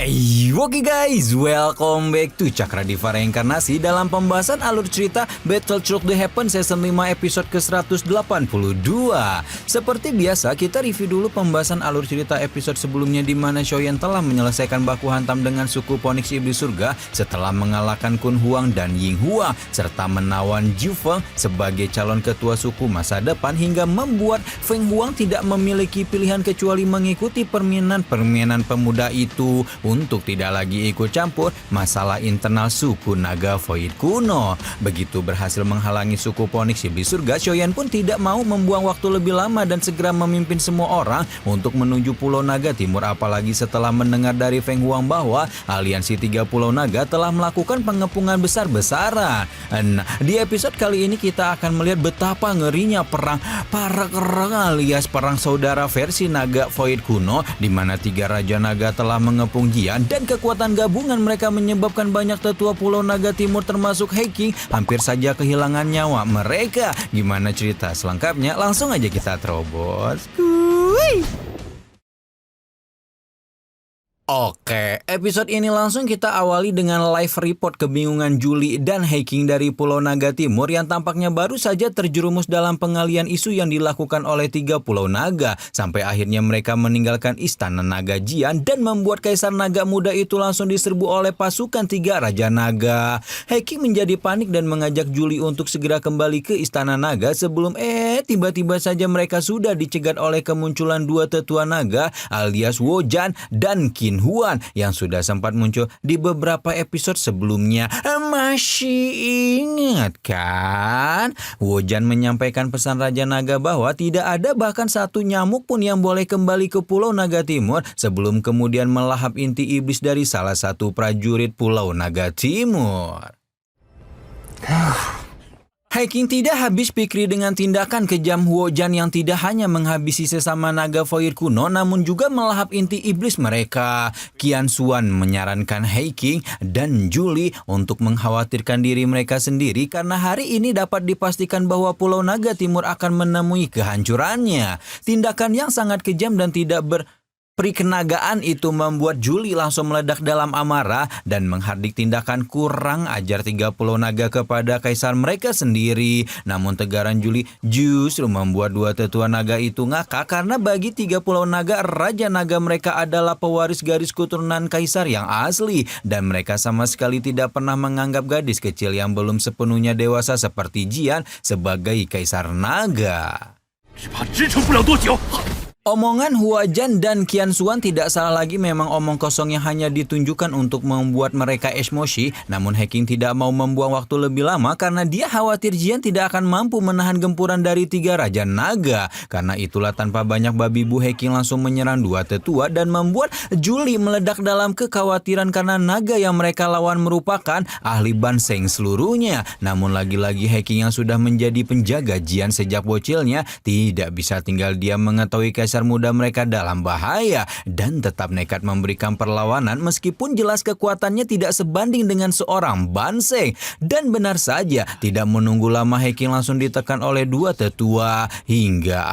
Oke guys, welcome back to Cakradiva Reinkarnasi dalam pembahasan alur cerita Battle Through the Heaven Season 5 episode ke-182. Seperti biasa, kita review dulu pembahasan alur cerita episode sebelumnya di mana Xiaoyan telah menyelesaikan baku hantam dengan suku Phoenix Iblis Surga setelah mengalahkan Kun Huang dan Ying Hua serta menawan Jiu Feng sebagai calon ketua suku masa depan hingga membuat Feng Huang tidak memiliki pilihan kecuali mengikuti permainan pemuda itu untuk tidak lagi ikut campur masalah internal suku naga Void kuno. Begitu berhasil menghalangi suku Phoenix Iblis Surga, Xiaoyan pun tidak mau membuang waktu lebih lama dan segera memimpin semua orang untuk menuju Pulau Naga Timur, apalagi setelah mendengar dari Feng Huang bahwa aliansi 3 Pulau Naga telah melakukan pengepungan besar-besaran. Nah, di episode kali ini kita akan melihat betapa ngerinya perang para kerang alias perang saudara versi naga Void kuno, di mana 3 raja naga telah mengepung Jian dan kekuatan gabungan mereka menyebabkan banyak tetua Pulau Naga Timur termasuk He King hampir saja kehilangan nyawa mereka. Gimana cerita selengkapnya? Langsung aja kita terobos. Oke, episode ini langsung kita awali dengan live report kebingungan Julie dan He King dari Pulau Naga Timur yang tampaknya baru saja terjerumus dalam pengalian isu yang dilakukan oleh 3 Pulau Naga sampai akhirnya mereka meninggalkan istana Naga Jian dan membuat Kaisar Naga Muda itu langsung diserbu oleh pasukan 3 Raja Naga. He King menjadi panik dan mengajak Julie untuk segera kembali ke istana Naga sebelum tiba-tiba saja mereka sudah dicegat oleh kemunculan 2 tetua naga alias Wojan dan Qin Huan yang sudah sempat muncul di beberapa episode sebelumnya. Masih ingat kan? Wojan menyampaikan pesan Raja Naga bahwa tidak ada bahkan satu nyamuk pun yang boleh kembali ke Pulau Naga Timur sebelum kemudian melahap inti iblis dari salah satu prajurit Pulau Naga Timur. He King tidak habis pikir dengan tindakan kejam Wojan yang tidak hanya menghabisi sesama naga Void kuno namun juga melahap inti iblis mereka. Qian Xuan menyarankan He King dan Julie untuk mengkhawatirkan diri mereka sendiri karena hari ini dapat dipastikan bahwa Pulau Naga Timur akan menemui kehancurannya. Tindakan yang sangat kejam dan tidak perikenagaan itu membuat Julie langsung meledak dalam amarah dan menghardik tindakan kurang ajar 3 Pulau Naga kepada kaisar mereka sendiri. Namun tegaran Julie justru membuat 2 tetua naga itu ngakak karena bagi 3 Pulau Naga, Raja Naga mereka adalah pewaris garis keturunan kaisar yang asli dan mereka sama sekali tidak pernah menganggap gadis kecil yang belum sepenuhnya dewasa seperti Jian sebagai kaisar naga. Omongan Huajan dan Qian Xuan tidak salah lagi, memang omong kosong yang hanya ditunjukkan untuk membuat mereka emosi. Namun He King tidak mau membuang waktu lebih lama karena dia khawatir Jian tidak akan mampu menahan gempuran dari 3 Raja Naga. Karena itulah tanpa banyak babi bu He King langsung menyerang 2 tetua dan membuat Julie meledak dalam kekhawatiran karena naga yang mereka lawan merupakan ahli banseng seluruhnya. Namun lagi-lagi He King yang sudah menjadi penjaga Jian sejak bocilnya tidak bisa tinggal diam mengetahui Kaisar muda mereka dalam bahaya dan tetap nekat memberikan perlawanan meskipun jelas kekuatannya tidak sebanding dengan seorang banseng. Dan benar saja, tidak menunggu lama He King langsung ditekan oleh 2 tetua hingga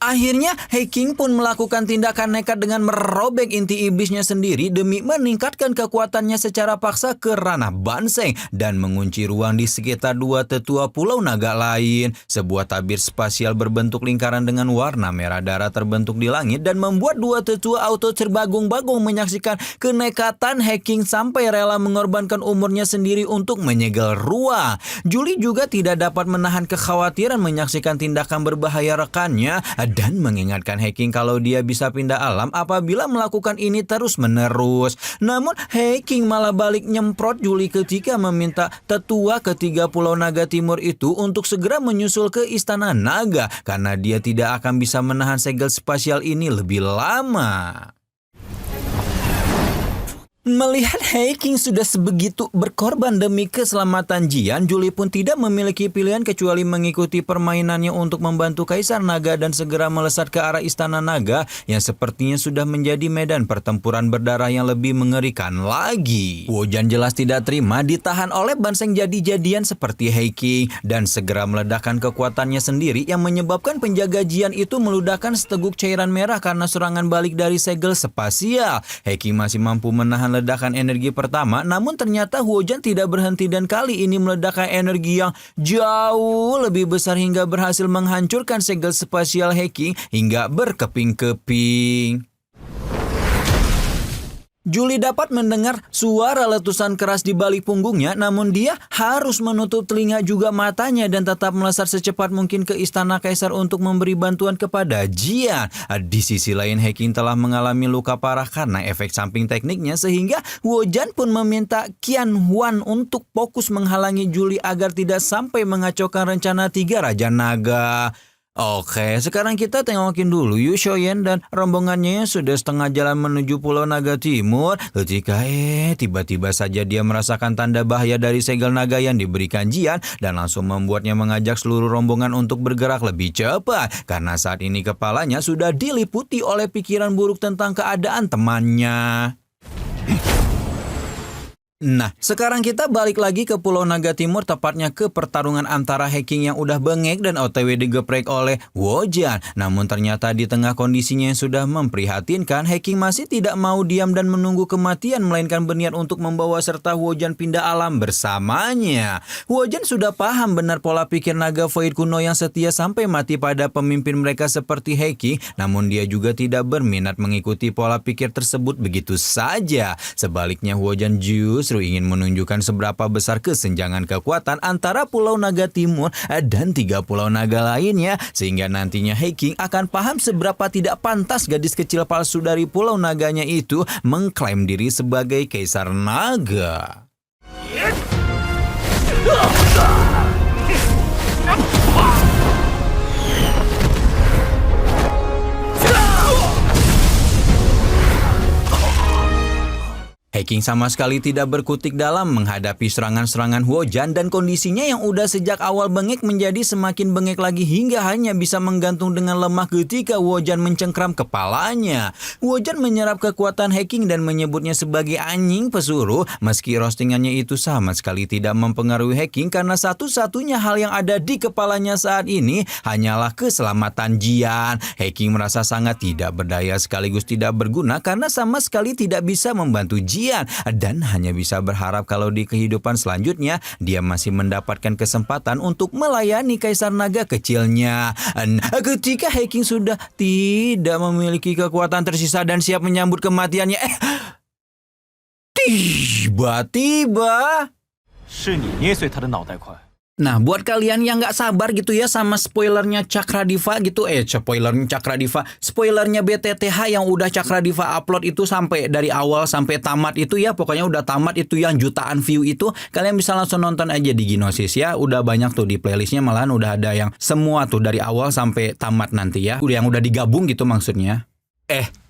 Akhirnya He King pun melakukan tindakan nekat dengan merobek inti iblisnya sendiri demi meningkatkan kekuatannya secara paksa ke ranah banseng dan mengunci ruang di sekitar 2 tetua Pulau Naga lain. Sebuah tabir spasial berbentuk lingkaran dengan warna merah darah terbentuk di langit dan membuat 2 tetua auto terbagung-bagung menyaksikan kenekatan He King sampai rela mengorbankan umurnya sendiri untuk menyegel ruang. Julie juga tidak dapat menahan kekhawatiran menyaksikan tindakan berbahaya rekannya dan mengingatkan He King kalau dia bisa pindah alam apabila melakukan ini terus-menerus. Namun He King malah balik nyemprot Julie ketika meminta tetua ketiga Pulau Naga Timur itu untuk segera menyusul ke Istana Naga karena dia tidak akan bisa menahan segel spasial ini lebih lama. Melihat Heiking sudah sebegitu berkorban demi keselamatan Jian, Julie pun tidak memiliki pilihan kecuali mengikuti permainannya untuk membantu Kaisar Naga dan segera melesat ke arah Istana Naga yang sepertinya sudah menjadi medan pertempuran berdarah yang lebih mengerikan lagi. Wojan jelas tidak terima ditahan oleh banseng jadi-jadian seperti Heiking dan segera meledakkan kekuatannya sendiri yang menyebabkan penjaga Jian itu meledakkan seteguk cairan merah karena serangan balik dari segel spasial. Heiking masih mampu menahan ledakan energi pertama, namun ternyata Huojan tidak berhenti dan kali ini meledakkan energi yang jauh lebih besar hingga berhasil menghancurkan segel spasial Heiking hingga berkeping-keping. Julie dapat mendengar suara letusan keras di balik punggungnya, namun dia harus menutup telinga juga matanya dan tetap melesat secepat mungkin ke istana kaisar untuk memberi bantuan kepada Jian. Di sisi lain, Heiking telah mengalami luka parah karena efek samping tekniknya sehingga Wojan pun meminta Qian Huan untuk fokus menghalangi Julie agar tidak sampai mengacaukan rencana 3 Raja Naga. Oke, sekarang kita tengokin dulu yuk Shoyen dan rombongannya yang sudah setengah jalan menuju Pulau Naga Timur. Ketika tiba-tiba saja dia merasakan tanda bahaya dari segel naga yang diberikan Jian dan langsung membuatnya mengajak seluruh rombongan untuk bergerak lebih cepat. Karena saat ini kepalanya sudah diliputi oleh pikiran buruk tentang keadaan temannya. Nah, sekarang kita balik lagi ke Pulau Naga Timur, tepatnya ke pertarungan antara Heiking yang udah bengek dan OTW digeprek oleh Wojan. Namun ternyata di tengah kondisinya yang sudah memprihatinkan, Heiking masih tidak mau diam dan menunggu kematian, melainkan berniat untuk membawa serta Wojan pindah alam bersamanya. Wojan sudah paham benar pola pikir naga Void kuno yang setia sampai mati pada pemimpin mereka seperti Heiking, namun dia juga tidak berminat mengikuti pola pikir tersebut begitu saja. Sebaliknya, Wojan justru ingin menunjukkan seberapa besar kesenjangan kekuatan antara Pulau Naga Timur dan 3 pulau naga lainnya, sehingga nantinya Heiking akan paham seberapa tidak pantas gadis kecil palsu dari pulau naganya itu mengklaim diri sebagai Kaisar Naga. Heiking sama sekali tidak berkutik dalam menghadapi serangan-serangan Wojan dan kondisinya yang udah sejak awal bengek menjadi semakin bengek lagi hingga hanya bisa menggantung dengan lemah ketika Wojan mencengkram kepalanya. Wojan menyerap kekuatan Heiking dan menyebutnya sebagai anjing pesuruh, meski roastingannya itu sama sekali tidak mempengaruhi Heiking karena satu-satunya hal yang ada di kepalanya saat ini hanyalah keselamatan Jian. Heiking merasa sangat tidak berdaya sekaligus tidak berguna karena sama sekali tidak bisa membantu Jian dan hanya bisa berharap kalau di kehidupan selanjutnya dia masih mendapatkan kesempatan untuk melayani Kaisar Naga kecilnya. Ketika Heiking sudah tidak memiliki kekuatan tersisa dan siap menyambut kematiannya, tiba-tiba nah, buat kalian yang nggak sabar gitu ya sama spoilernya Cakradiva gitu, spoilernya BTTH yang udah Cakradiva upload itu sampai dari awal sampai tamat itu ya, pokoknya udah tamat itu yang jutaan view itu, kalian bisa langsung nonton aja di Ginosis ya, udah banyak tuh di playlistnya, malahan udah ada yang semua tuh dari awal sampai tamat nanti ya, udah yang udah digabung gitu maksudnya.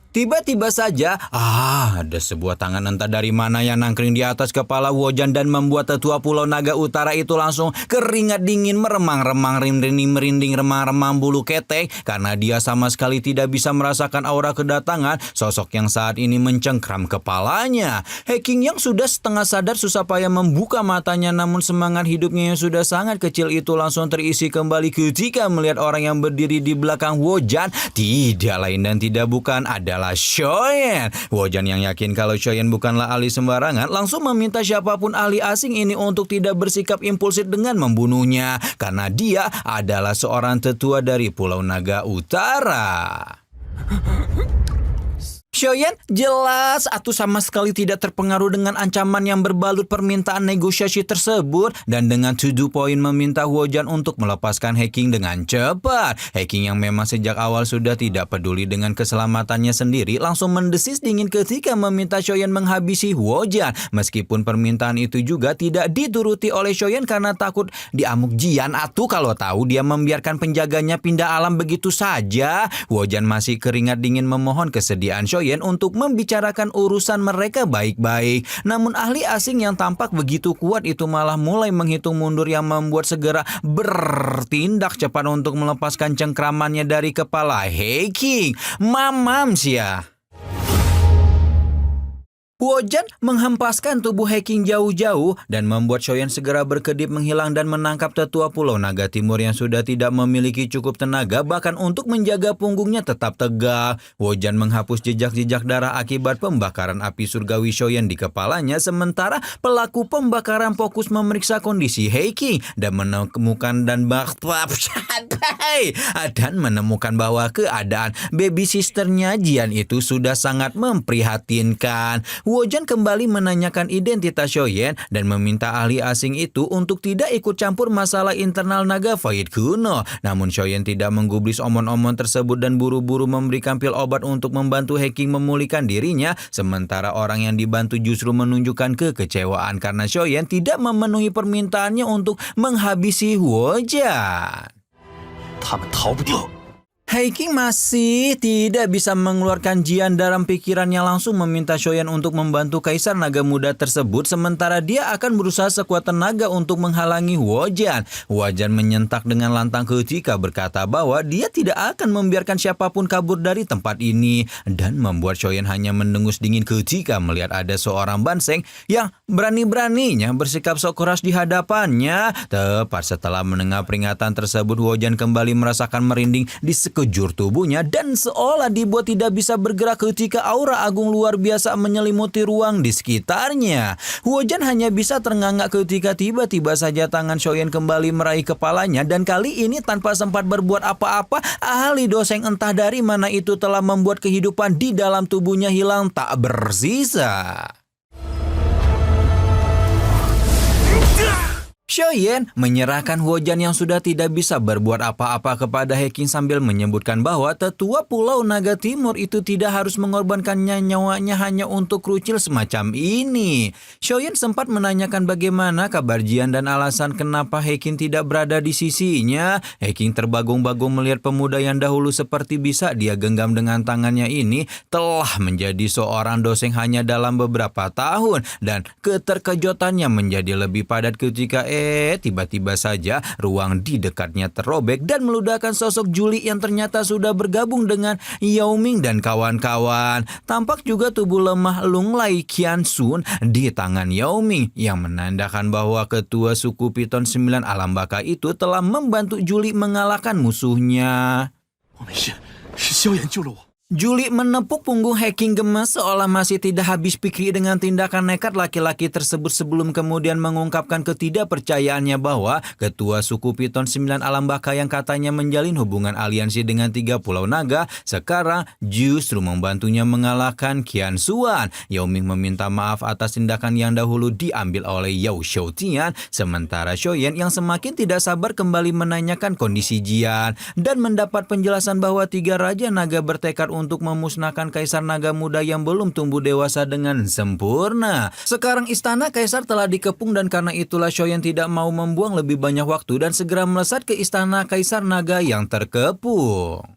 Tiba-tiba saja, ada sebuah tangan entah dari mana yang nangkring di atas kepala Wojan dan membuat tetua Pulau Naga Utara itu langsung keringat dingin meremang-remang, merinding remang-remang bulu ketek karena dia sama sekali tidak bisa merasakan aura kedatangan sosok yang saat ini mencengkram kepalanya. Heiking yang sudah setengah sadar susah payah membuka matanya, namun semangat hidupnya yang sudah sangat kecil itu langsung terisi kembali ketika melihat orang yang berdiri di belakang Wojan tidak lain dan tidak bukan adalah Shoyen. Wojan yang yakin kalau Shoyen bukanlah ahli sembarangan langsung meminta siapapun ahli asing ini untuk tidak bersikap impulsif dengan membunuhnya karena dia adalah seorang tetua dari Pulau Naga Utara. Shoyen jelas sama sekali tidak terpengaruh dengan ancaman yang berbalut permintaan negosiasi tersebut dan dengan to the point meminta Wojan untuk melepaskan Heiking dengan cepat. Heiking yang memang sejak awal sudah tidak peduli dengan keselamatannya sendiri langsung mendesis dingin ketika meminta Shoyen menghabisi Wojan, meskipun permintaan itu juga tidak dituruti oleh Shoyen karena takut diamuk Jian kalau tahu dia membiarkan penjaganya pindah alam begitu saja. Wojan masih keringat dingin memohon kesediaan Shoyen Shoyan untuk membicarakan urusan mereka baik-baik. Namun ahli asing yang tampak begitu kuat itu malah mulai menghitung mundur yang membuat segera bertindak cepat untuk melepaskan cengkramannya dari kepala Heiking. Mamams ya. Wojan menghempaskan tubuh Heiking jauh-jauh dan membuat Shoyan segera berkedip menghilang dan menangkap tetua Pulau Naga Timur yang sudah tidak memiliki cukup tenaga bahkan untuk menjaga punggungnya tetap tegak. Wojan menghapus jejak-jejak darah akibat pembakaran api surgawi Shoyan di kepalanya sementara pelaku pembakaran fokus memeriksa kondisi Heiking dan menemukan bahwa keadaan baby sisternya Jian itu sudah sangat memprihatinkan. Wojan kembali menanyakan identitas Shoyan dan meminta ahli asing itu untuk tidak ikut campur masalah internal naga Void kuno. Namun Shoyan tidak menggubris omon-omon tersebut dan buru-buru memberikan pil obat untuk membantu Heiking memulihkan dirinya. Sementara orang yang dibantu justru menunjukkan kekecewaan karena Shoyan tidak memenuhi permintaannya untuk menghabisi Wojan. Heiking masih tidak bisa mengeluarkan Jian dalam pikirannya langsung meminta Shoyan untuk membantu Kaisar Naga Muda tersebut sementara dia akan berusaha sekuat tenaga untuk menghalangi Wojan. Wojan menyentak dengan lantang ketika berkata bahwa dia tidak akan membiarkan siapapun kabur dari tempat ini dan membuat Shoyan hanya mendengus dingin ketika melihat ada seorang banseng yang berani-beraninya bersikap sok keras di hadapannya. Tepat setelah mendengar peringatan tersebut, Wojan kembali merasakan merinding di sekujur tubuhnya dan seolah dibuat tidak bisa bergerak ketika aura agung luar biasa menyelimuti ruang di sekitarnya. Wojan hanya bisa ternganga ketika tiba-tiba saja tangan Shoyan kembali meraih kepalanya dan kali ini tanpa sempat berbuat apa-apa, ahli doseng entah dari mana itu telah membuat kehidupan di dalam tubuhnya hilang tak bersisa. Shoyan menyerahkan Wojan yang sudah tidak bisa berbuat apa-apa kepada Heiking sambil menyebutkan bahwa tetua Pulau Naga Timur itu tidak harus mengorbankannya nyawanya hanya untuk kerucil semacam ini. Shoyan sempat menanyakan bagaimana kabar Jian dan alasan kenapa Heiking tidak berada di sisinya. Heiking terbagung-bagung melihat pemuda yang dahulu seperti bisa dia genggam dengan tangannya ini telah menjadi seorang doseng hanya dalam beberapa tahun dan keterkejutannya menjadi lebih padat ketika tiba-tiba saja ruang di dekatnya terobek dan meludahkan sosok Juli yang ternyata sudah bergabung dengan Yao Ming dan kawan-kawan. Tampak juga tubuh lemah Lung Lai Qiansun di tangan Yao Ming yang menandakan bahwa ketua suku Piton 9 Alam Baka itu telah membantu Juli mengalahkan musuhnya. Juli menepuk punggung Heiking gemes seolah masih tidak habis pikir dengan tindakan nekat laki-laki tersebut sebelum kemudian mengungkapkan ketidakpercayaannya bahwa ketua suku Piton 9 Alam Baka yang katanya menjalin hubungan aliansi dengan 3 pulau naga sekarang justru membantunya mengalahkan Qian Xuan. Yao Ming meminta maaf atas tindakan yang dahulu diambil oleh Yao Xiaotian sementara Shoyan yang semakin tidak sabar kembali menanyakan kondisi Jian dan mendapat penjelasan bahwa 3 raja naga bertekad untuk memusnahkan Kaisar Naga Muda yang belum tumbuh dewasa dengan sempurna. Sekarang istana Kaisar telah dikepung dan karena itulah Shoyan tidak mau membuang lebih banyak waktu dan segera melesat ke istana Kaisar Naga yang terkepung.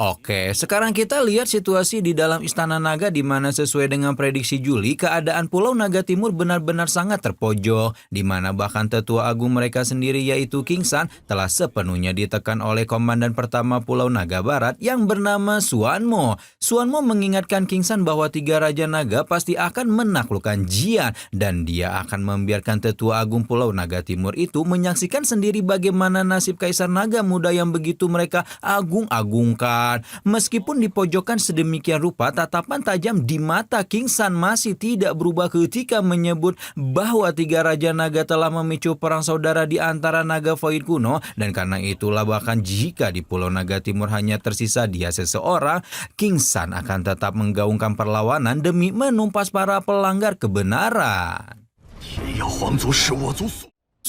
Oke, sekarang kita lihat situasi di dalam Istana Naga di mana sesuai dengan prediksi Juli, keadaan Pulau Naga Timur benar-benar sangat terpojok, di mana bahkan tetua agung mereka sendiri yaitu King San telah sepenuhnya ditekan oleh komandan pertama Pulau Naga Barat yang bernama Suanmo. Suanmo mengingatkan King San bahwa 3 Raja Naga pasti akan menaklukkan Jian dan dia akan membiarkan tetua agung Pulau Naga Timur itu menyaksikan sendiri bagaimana nasib Kaisar Naga Muda yang begitu mereka agung-agungkan. Meskipun dipojokkan sedemikian rupa, tatapan tajam di mata King San masih tidak berubah ketika menyebut bahwa 3 Raja Naga telah memicu perang saudara di antara Naga Void kuno dan karena itulah bahkan jika di Pulau Naga Timur hanya tersisa dia seseorang, King San akan tetap menggaungkan perlawanan demi menumpas para pelanggar kebenaran.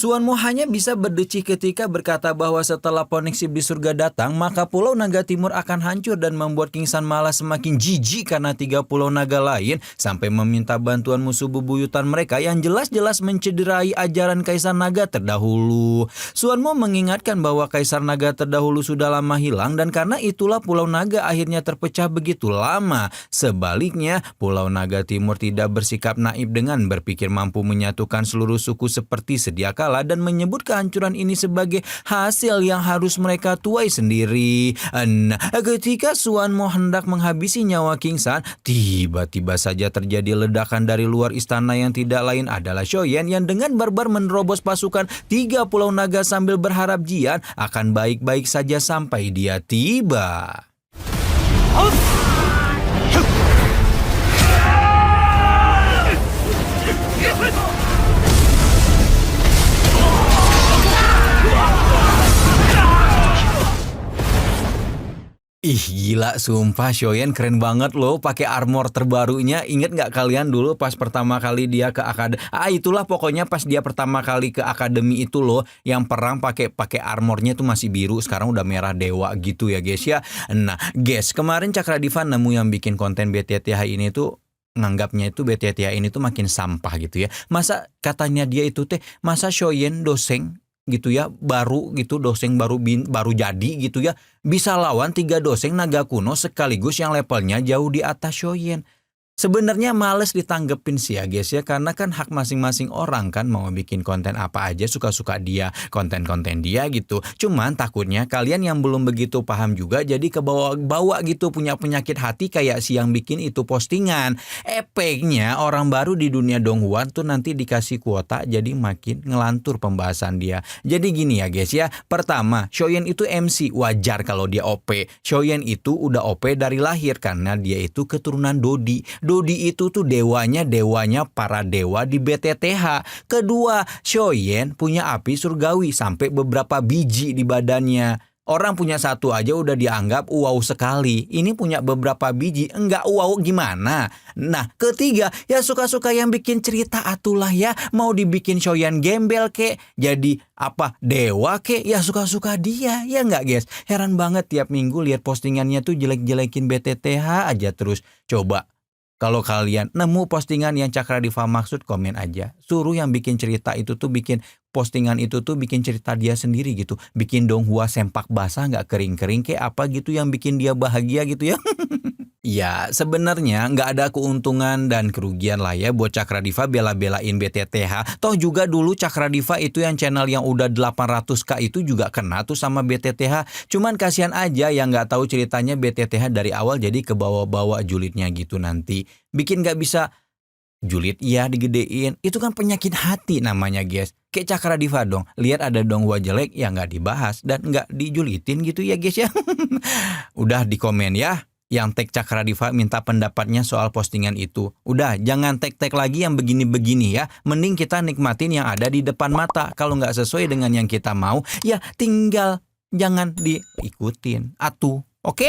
Suanmo hanya bisa berdecih ketika berkata bahwa setelah Poniksip di surga datang, maka Pulau Naga Timur akan hancur dan membuat King San malah semakin jijik karena 3 pulau naga lain sampai meminta bantuan musuh bebuyutan mereka yang jelas-jelas mencederai ajaran Kaisar Naga terdahulu. Suanmo mengingatkan bahwa Kaisar Naga terdahulu sudah lama hilang dan karena itulah Pulau Naga akhirnya terpecah begitu lama. Sebaliknya, Pulau Naga Timur tidak bersikap naif dengan berpikir mampu menyatukan seluruh suku seperti sedia kala dan menyebut kehancuran ini sebagai hasil yang harus mereka tuai sendiri. Nah, ketika Suanmo hendak menghabisi nyawa King San, tiba-tiba saja terjadi ledakan dari luar istana yang tidak lain adalah Shoyen yang dengan barbar menerobos pasukan 3 pulau naga sambil berharap Jian akan baik-baik saja sampai dia tiba. Ih gila sumpah Shoyen keren banget loh pakai armor terbarunya. Ingat nggak kalian dulu pas pertama kali dia ke akademi? Itulah pokoknya pas dia pertama kali ke akademi itu loh yang perang pakai armornya tuh masih biru, sekarang udah merah dewa gitu ya guys ya. Nah guys, kemarin Cakradiva nemu yang bikin konten BTTH ini tuh nganggapnya itu BTTH ini tuh makin sampah gitu ya. Masa katanya dia itu masa Shoyen doseng gitu ya, baru gitu doseng baru jadi gitu ya, bisa lawan 3 doseng naga kuno sekaligus yang levelnya jauh di atas Shoyen. Sebenarnya males ditanggepin sih ya guys ya, karena kan hak masing-masing orang kan mau bikin konten apa aja suka-suka dia, konten-konten dia gitu. Cuman takutnya kalian yang belum begitu paham juga jadi kebawa-bawa gitu, punya penyakit hati kayak si yang bikin itu postingan. Efeknya orang baru di dunia Donghuan tuh nanti dikasih kuota jadi makin ngelantur pembahasan dia. Jadi gini ya guys ya, pertama Shoyen itu MC, wajar kalau dia OP. Shoyen itu udah OP dari lahir karena dia itu keturunan Dodi. Dodi itu tuh dewanya para dewa di BTTH. Kedua, Shoyen punya api surgawi sampai beberapa biji di badannya. Orang punya satu aja udah dianggap wow sekali. Ini punya beberapa biji, enggak wow gimana? Nah, ketiga, ya suka-suka yang bikin cerita atulah ya. Mau dibikin Shoyen gembel kek, jadi apa dewa kek, ya suka-suka dia. Ya enggak guys? Heran banget tiap minggu lihat postingannya tuh jelek-jelekin BTTH aja terus. Coba kalau kalian nemu postingan yang Cakradiva maksud, komen aja. Suruh yang bikin cerita itu tuh bikin postingan itu tuh bikin cerita dia sendiri gitu. Bikin Donghua sempak basah nggak kering-kering kayak apa gitu yang bikin dia bahagia gitu ya. Ya sebenarnya nggak ada keuntungan dan kerugian lah ya buat Cakradiva bela-belain BTTH. Toh juga dulu Cakradiva itu yang channel yang udah 800k itu juga kena tuh sama BTTH. Cuman kasihan aja yang nggak tahu ceritanya BTTH dari awal jadi kebawa-bawa julidnya gitu nanti. Bikin nggak bisa julid ya digedein. Itu kan penyakit hati namanya guys. Kayak Cakradiva dong. Lihat ada Donghua jelek ya nggak dibahas dan nggak dijulitin gitu ya guys ya. Udah di komen ya. Yang tag Cakradiva minta pendapatnya soal postingan itu. Udah, jangan tag-tag lagi yang begini-begini ya. Mending kita nikmatin yang ada di depan mata. Kalau nggak sesuai dengan yang kita mau, ya tinggal jangan diikutin. Atuh, oke?